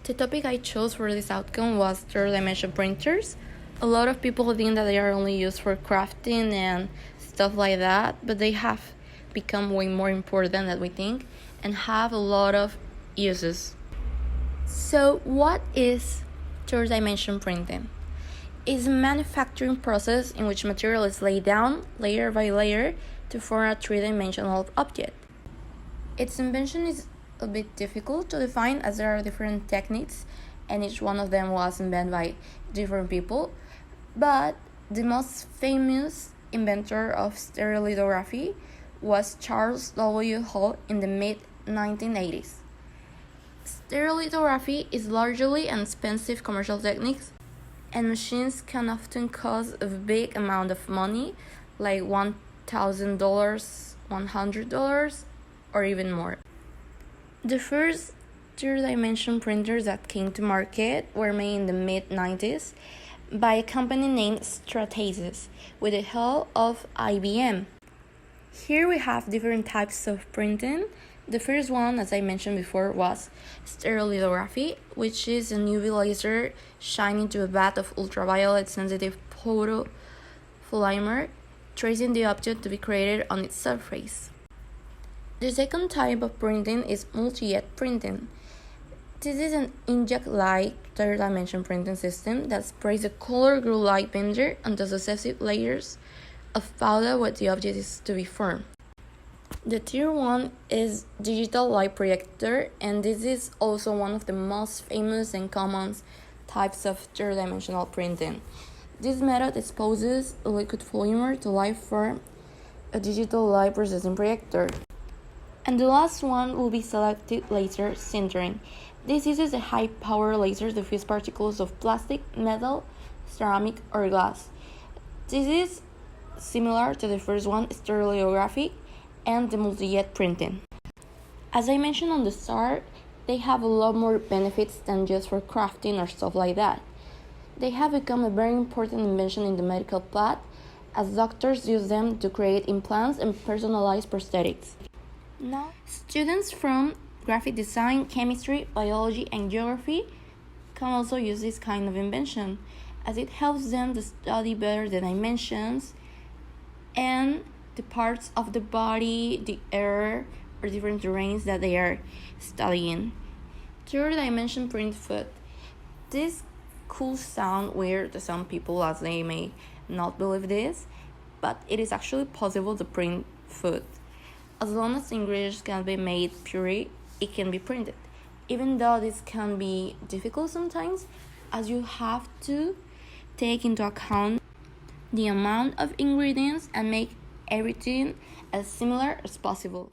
The topic I chose for this outcome was third-dimension printers. A lot of people think that they are only used for crafting and stuff like that, but they have become way more important than we think and have a lot of uses. So, what is third-dimension printing? It's a manufacturing process in which material is laid down layer by layer to form a three-dimensional object. Its invention is a bit difficult to define as there are different techniques and each one of them was invented by different people, but the most famous inventor of stereolithography was Charles W. Hall in the mid-1980s. Stereolithography is largely an expensive commercial technique, and machines can often cost a big amount of money, like $1,000, $100, or even more. The first third-dimension printers that came to market were made in the mid-90s by a company named Stratasys with the help of IBM. Here we have different types of printing. The first one, as I mentioned before, was stereolithography, which is a UV laser shining into a bath of ultraviolet sensitive photopolymer, tracing the object to be created on its surface. The second type of printing is multi-jet printing. This is an inkjet-like third-dimension printing system that sprays a color glue light binder onto successive layers of powder where the object is to be formed. The third one is digital light projector, and this is also one of the most famous and common types of third-dimensional printing. This method exposes a liquid polymer to light form a digital light processing projector. And the last one will be selective laser sintering. This uses a high-power laser to fuse particles of plastic, metal, ceramic, or glass. This is similar to the first one, stereolithography, and the multi-jet printing. As I mentioned on the start, they have a lot more benefits than just for crafting or stuff like that. They have become a very important invention in the medical path, as doctors use them to create implants and personalized prosthetics. Now, students from graphic design, chemistry, biology, and geography can also use this kind of invention, as it helps them to study better the dimensions and the parts of the body, the air, or different terrains that they are studying. Third dimension print food. This could sound weird to some people as they may not believe this, but it is actually possible to print food. As long as the ingredients can be made pure, it can be printed. Even though this can be difficult sometimes, as you have to take into account the amount of ingredients and make everything as similar as possible.